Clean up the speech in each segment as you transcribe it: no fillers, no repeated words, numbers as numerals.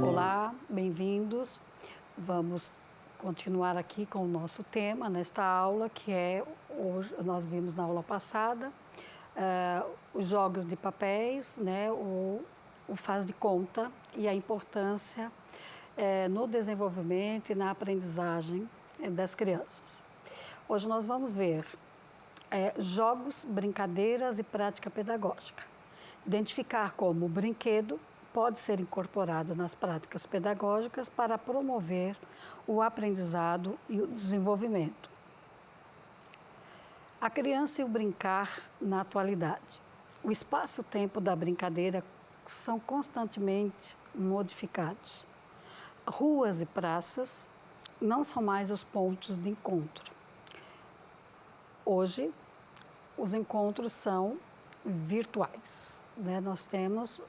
Olá, bem-vindos. Vamos continuar aqui com o nosso tema nesta aula, que é, hoje, nós vimos na aula passada, os jogos de papéis, né, o faz de conta e a importância no desenvolvimento e na aprendizagem das crianças. Hoje nós vamos ver jogos, brincadeiras e prática pedagógica. Identificar como o brinquedo pode ser incorporado nas práticas pedagógicas para promover o aprendizado e o desenvolvimento. A criança e o brincar na atualidade. O espaço-tempo da brincadeira são constantemente modificados. Ruas e praças não são mais os pontos de encontro. Hoje, os encontros são virtuais, né? Nós temos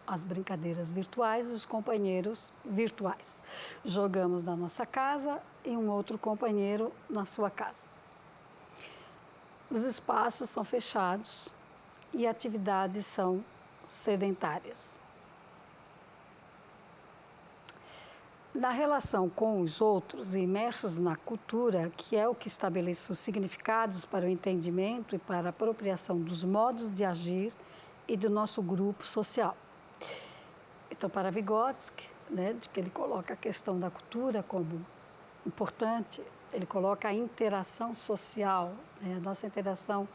as brincadeiras virtuais e os companheiros virtuais. Jogamos na nossa casa e um outro companheiro na sua casa. Os espaços são fechados e atividades são sedentárias. Na relação com os outros, imersos na cultura, que é o que estabelece os significados para o entendimento e para a apropriação dos modos de agir e do nosso grupo social. Então, para Vygotsky, né, de que ele coloca a questão da cultura como importante, ele coloca a interação social, né, a nossa interação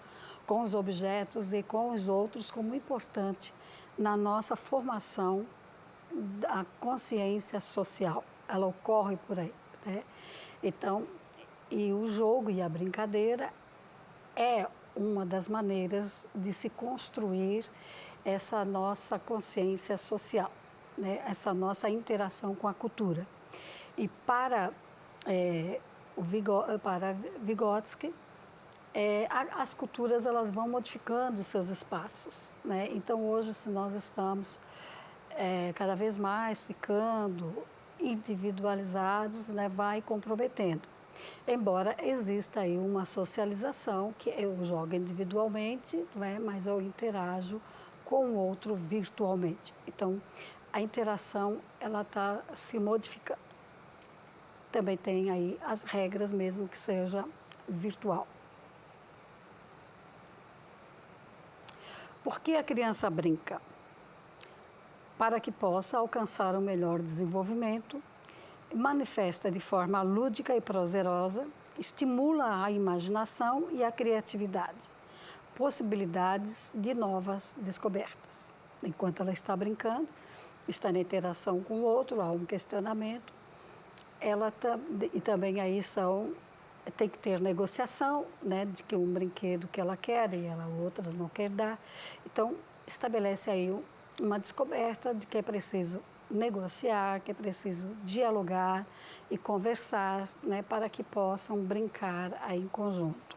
com os objetos e com os outros como importante na nossa formação da consciência social. Ela ocorre por aí, né? Então, e o jogo e a brincadeira é uma das maneiras de se construir essa nossa consciência social, né? Essa nossa interação com a cultura. E para Vygotsky, as culturas elas vão modificando os seus espaços, né? Então, hoje, se nós estamos cada vez mais ficando individualizados, né, vai comprometendo. Embora exista aí uma socialização, que eu jogo individualmente, né, mas eu interajo com o outro virtualmente. Então, a interação ela está se modificando. Também tem aí as regras, mesmo que seja virtual. Por que a criança brinca? Para que possa alcançar o melhor desenvolvimento, manifesta de forma lúdica e prazerosa, estimula a imaginação e a criatividade, possibilidades de novas descobertas. Enquanto ela está brincando, está na interação com o outro, há um questionamento, e também aí tem que ter negociação, né, de que um brinquedo que ela quer e a outra não quer dar. Então, estabelece aí uma descoberta de que é preciso negociar, que é preciso dialogar e conversar, né, para que possam brincar aí em conjunto.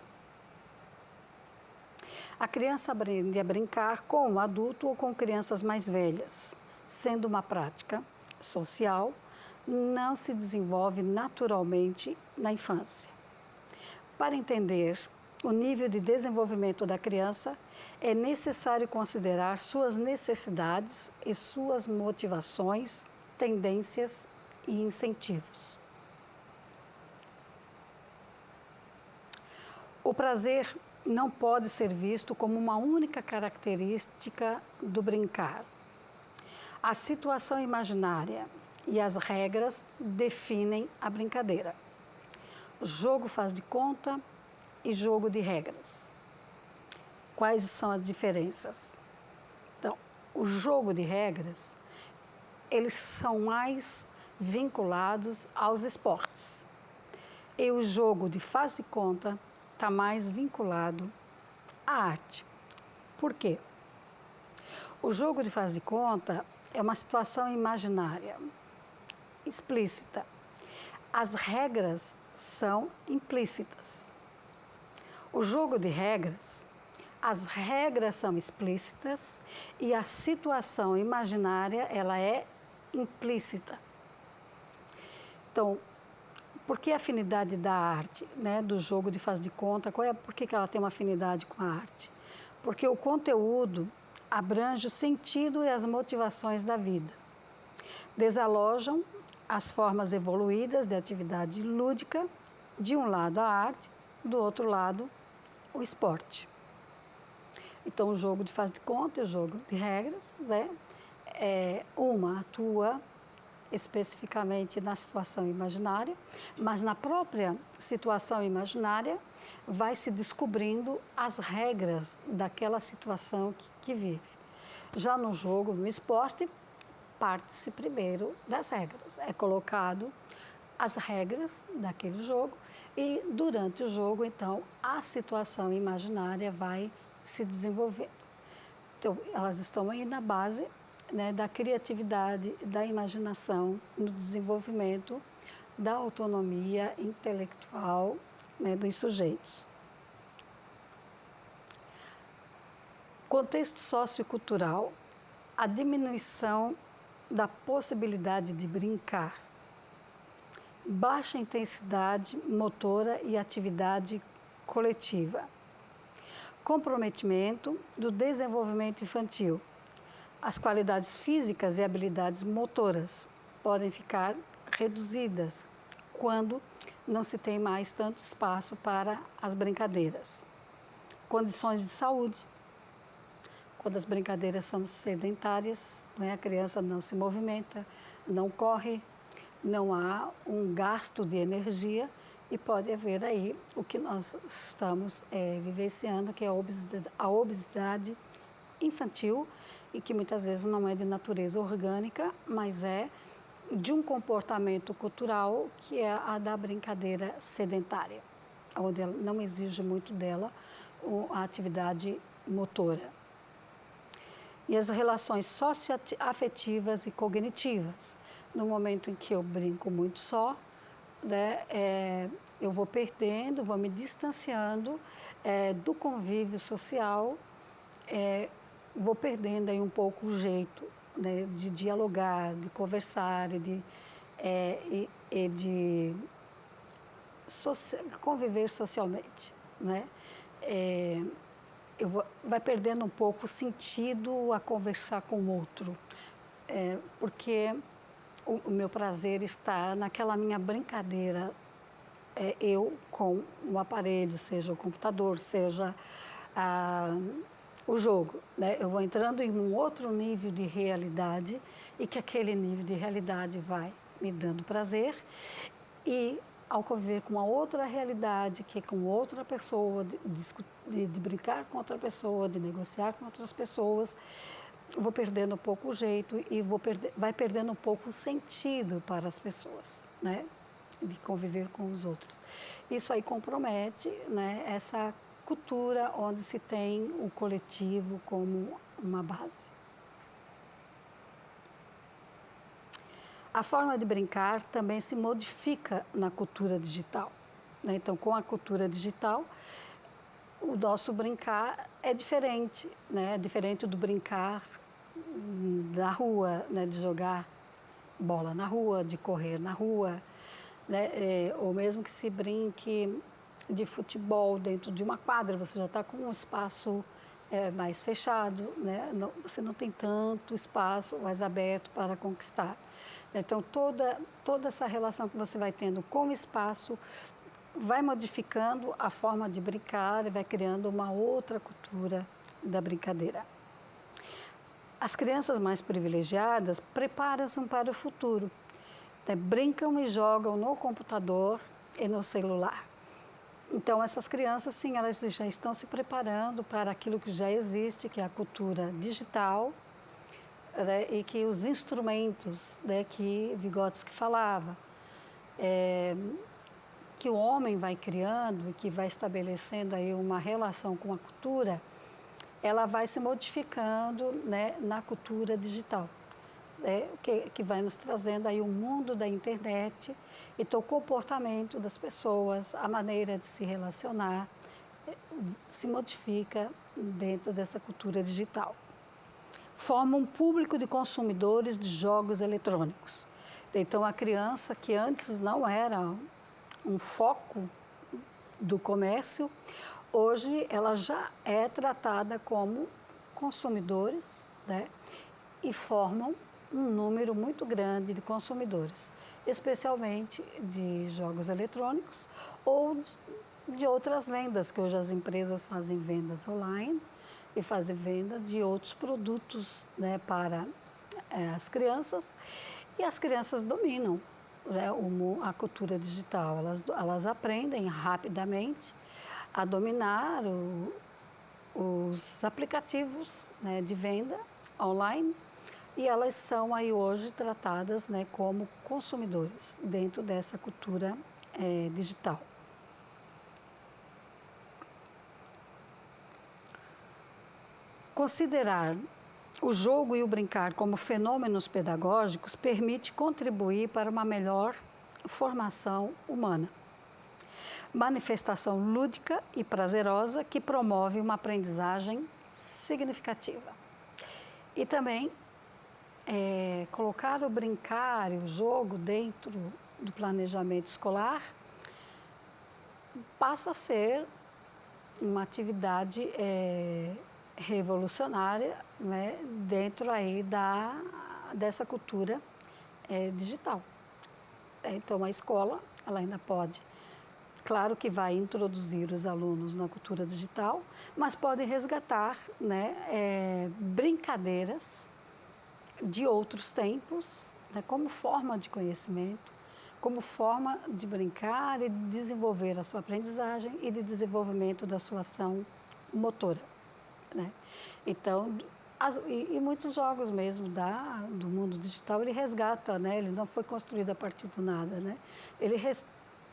A criança aprende a brincar com o adulto ou com crianças mais velhas, sendo uma prática social, não se desenvolve naturalmente na infância. Para entender o nível de desenvolvimento da criança, é necessário considerar suas necessidades e suas motivações, tendências e incentivos. O prazer não pode ser visto como uma única característica do brincar. A situação imaginária e as regras definem a brincadeira. Jogo faz de conta e jogo de regras. Quais são as diferenças? Então, o jogo de regras, eles são mais vinculados aos esportes. E o jogo de faz de conta está mais vinculado à arte. Por quê? O jogo de faz de conta é uma situação imaginária, explícita. As regras são implícitas. O jogo de regras, as regras são explícitas e a situação imaginária ela é implícita. Então, Por que a afinidade da arte, né, do jogo de faz de conta? Por que ela tem uma afinidade com a arte? Porque o conteúdo abrange o sentido e as motivações da vida. Desalojam as formas evoluídas de atividade lúdica, de um lado a arte, do outro lado o esporte. Então, o jogo de faz de conta e o jogo de regras, né? Uma atua especificamente na situação imaginária, mas na própria situação imaginária vai se descobrindo as regras daquela situação que vive. Já no jogo, no esporte, parte-se primeiro das regras. É colocado as regras daquele jogo e durante o jogo, então, a situação imaginária vai se desenvolvendo. Então, elas estão aí na base, né, da criatividade, da imaginação, no desenvolvimento da autonomia intelectual, né, dos sujeitos. Contexto sociocultural, a diminuição da possibilidade de brincar, baixa intensidade motora e atividade coletiva, comprometimento do desenvolvimento infantil. As qualidades físicas e habilidades motoras podem ficar reduzidas quando não se tem mais tanto espaço para as brincadeiras. Condições de saúde. Quando as brincadeiras são sedentárias, né, a criança não se movimenta, não corre, não há um gasto de energia e pode haver aí o que nós estamos vivenciando, que é a obesidade infantil, e que muitas vezes não é de natureza orgânica, mas é de um comportamento cultural que é a da brincadeira sedentária, onde ela não exige muito dela a atividade motora. E as relações socioafetivas e cognitivas. No momento em que eu brinco muito só, né, eu vou perdendo, vou me distanciando do convívio social, vou perdendo aí um pouco o jeito, né, de dialogar, de conversar de conviver socialmente, né? Vai perdendo um pouco o sentido a conversar com o outro, porque o meu prazer está naquela minha brincadeira, eu com o aparelho, seja o computador, seja o jogo, né? Eu vou entrando em um outro nível de realidade e que aquele nível de realidade vai me dando prazer e ao conviver com uma outra realidade, que é com outra pessoa, de brincar com outra pessoa, de negociar com outras pessoas, vou perdendo um pouco o jeito e vai perdendo um pouco o sentido para as pessoas, né? De conviver com os outros. Isso aí compromete, né, essa cultura onde se tem o coletivo como uma base. A forma de brincar também se modifica na cultura digital, né? Então, com a cultura digital, o nosso brincar é diferente, né? É diferente do brincar na rua, né? De jogar bola na rua, de correr na rua, né? Ou mesmo que se brinque de futebol dentro de uma quadra, você já está com um espaço mais fechado, né? Você não tem tanto espaço mais aberto para conquistar. Então, toda essa relação que você vai tendo com o espaço vai modificando a forma de brincar e vai criando uma outra cultura da brincadeira. As crianças mais privilegiadas preparam-se para o futuro, né? Brincam e jogam no computador e no celular. Então, essas crianças, sim, elas já estão se preparando para aquilo que já existe, que é a cultura digital, né, e que os instrumentos, né, que Vygotsky falava, que o homem vai criando e que vai estabelecendo aí uma relação com a cultura, ela vai se modificando, né, na cultura digital, né, que vai nos trazendo aí o mundo da internet, então o comportamento das pessoas, a maneira de se relacionar, se modifica dentro dessa cultura digital. Forma um público de consumidores de jogos eletrônicos. Então, a criança que antes não era um foco do comércio, hoje ela já é tratada como consumidores, né? E formam um número muito grande de consumidores, especialmente de jogos eletrônicos ou de outras vendas, que hoje as empresas fazem vendas online e fazem venda de outros produtos, né, para as crianças, e as crianças dominam, né, a cultura digital, elas aprendem rapidamente a dominar os aplicativos, né, de venda online, e elas são aí hoje tratadas, né, como consumidores dentro dessa cultura digital. Considerar o jogo e o brincar como fenômenos pedagógicos permite contribuir para uma melhor formação humana. Manifestação lúdica e prazerosa que promove uma aprendizagem significativa. E também colocar o brincar e o jogo dentro do planejamento escolar passa a ser uma atividade revolucionária, né, dentro aí dessa cultura digital. Então, a escola, ela ainda pode, claro que vai introduzir os alunos na cultura digital, mas pode resgatar, né, brincadeiras de outros tempos, né, como forma de conhecimento, como forma de brincar e de desenvolver a sua aprendizagem e de desenvolvimento da sua ação motora, né? Então, e muitos jogos mesmo do mundo digital, ele resgata, né? Ele não foi construído a partir do nada, né? Ele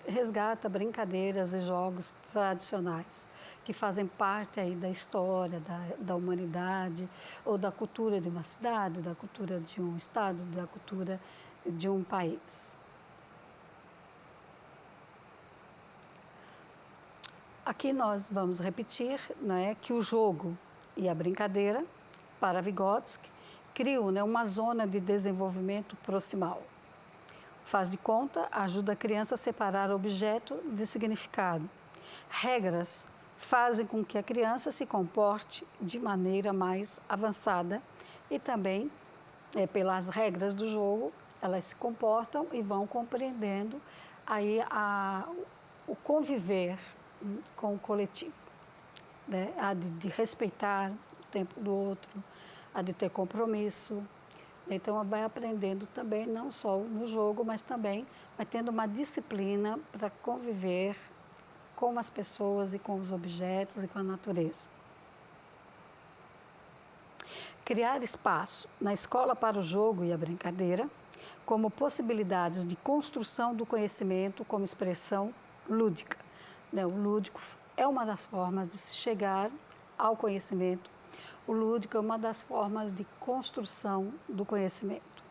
resgata brincadeiras e jogos tradicionais que fazem parte aí da história da humanidade ou da cultura de uma cidade, da cultura de um estado, da cultura de um país. Aqui nós vamos repetir, né, que o jogo e a brincadeira, para Vygotsky, criam, né, uma zona de desenvolvimento proximal. Faz de conta, ajuda a criança a separar objeto de significado. Regras fazem com que a criança se comporte de maneira mais avançada e também, pelas regras do jogo, elas se comportam e vão compreendendo aí o conviver com o coletivo, né? A de respeitar o tempo do outro, a de ter compromisso. Então, ela vai aprendendo também, não só no jogo, mas também vai tendo uma disciplina para conviver com as pessoas e com os objetos e com a natureza. Criar espaço na escola para o jogo e a brincadeira como possibilidades de construção do conhecimento como expressão lúdica. O lúdico é uma das formas de se chegar ao conhecimento. O lúdico é uma das formas de construção do conhecimento.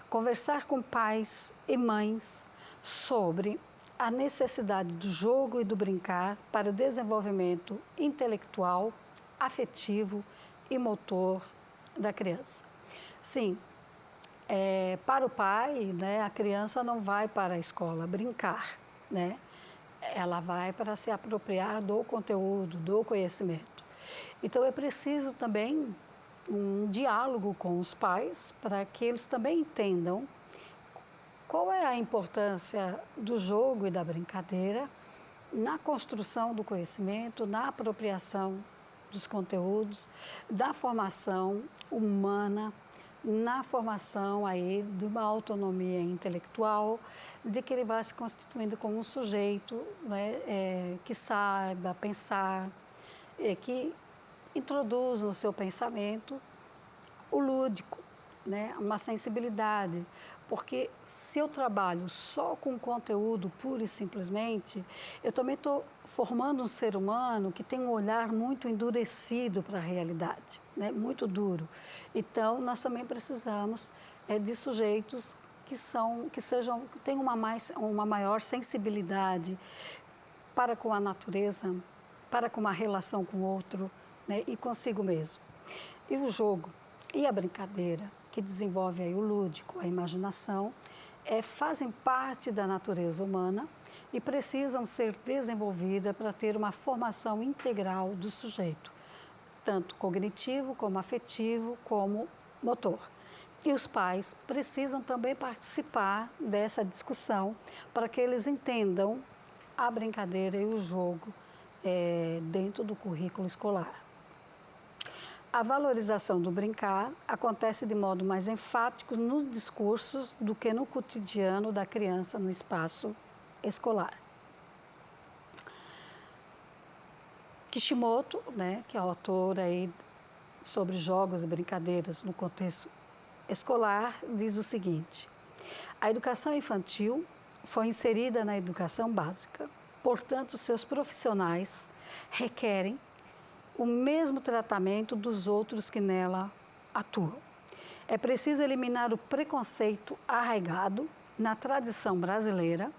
Conversar com pais e mães sobre a necessidade do jogo e do brincar para o desenvolvimento intelectual, afetivo e motor da criança. Sim, para o pai, né, a criança não vai para a escola brincar, né? Ela vai para se apropriar do conteúdo, do conhecimento. Então, é preciso também um diálogo com os pais para que eles também entendam qual é a importância do jogo e da brincadeira na construção do conhecimento, na apropriação dos conteúdos, da formação humana, na formação aí de uma autonomia intelectual, de que ele vai se constituindo como um sujeito, né, que saiba pensar, que introduz no seu pensamento o lúdico, né, uma sensibilidade. Porque se eu trabalho só com conteúdo puro e simplesmente, eu também estou formando um ser humano que tem um olhar muito endurecido para a realidade, né? Muito duro. Então, nós também precisamos de sujeitos que tenham uma maior sensibilidade para com a natureza, para com uma relação com o outro, né? E consigo mesmo. E o jogo e a brincadeira, que desenvolve aí o lúdico, a imaginação, fazem parte da natureza humana e precisam ser desenvolvidas para ter uma formação integral do sujeito, tanto cognitivo, como afetivo, como motor. E os pais precisam também participar dessa discussão para que eles entendam a brincadeira e o jogo dentro do currículo escolar. A valorização do brincar acontece de modo mais enfático nos discursos do que no cotidiano da criança no espaço escolar. Kishimoto, que é autor aí sobre jogos e brincadeiras no contexto escolar, diz o seguinte: a educação infantil foi inserida na educação básica, portanto, seus profissionais requerem o mesmo tratamento dos outros que nela atuam. É preciso eliminar o preconceito arraigado na tradição brasileira,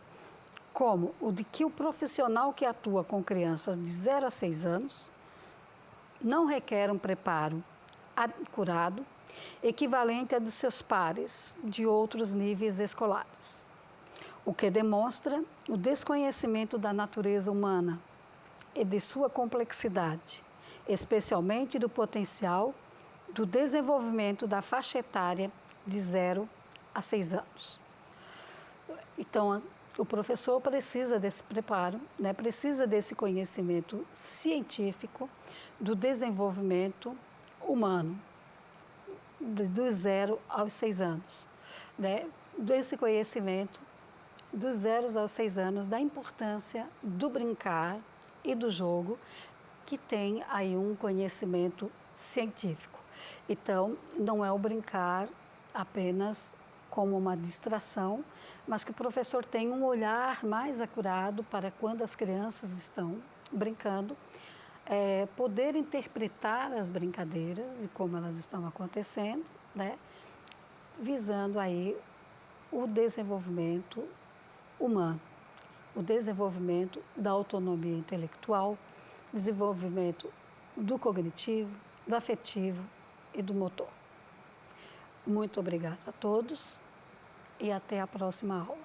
como o de que o profissional que atua com crianças de 0 a 6 anos não requer um preparo acurado, equivalente a dos seus pares de outros níveis escolares, o que demonstra o desconhecimento da natureza humana e de sua complexidade, especialmente do potencial do desenvolvimento da faixa etária de 0 a 6 anos. Então, o professor precisa desse preparo, precisa desse conhecimento científico do desenvolvimento humano, dos 0 aos 6 anos, desse conhecimento dos 0 aos 6 anos, da importância do brincar e do jogo, que tem aí um conhecimento científico. Então, não é o brincar apenas como uma distração, mas que o professor tem um olhar mais acurado para quando as crianças estão brincando, poder interpretar as brincadeiras e como elas estão acontecendo, visando aí o desenvolvimento humano, o desenvolvimento da autonomia intelectual, desenvolvimento do cognitivo, do afetivo e do motor. Muito obrigada a todos e até a próxima aula.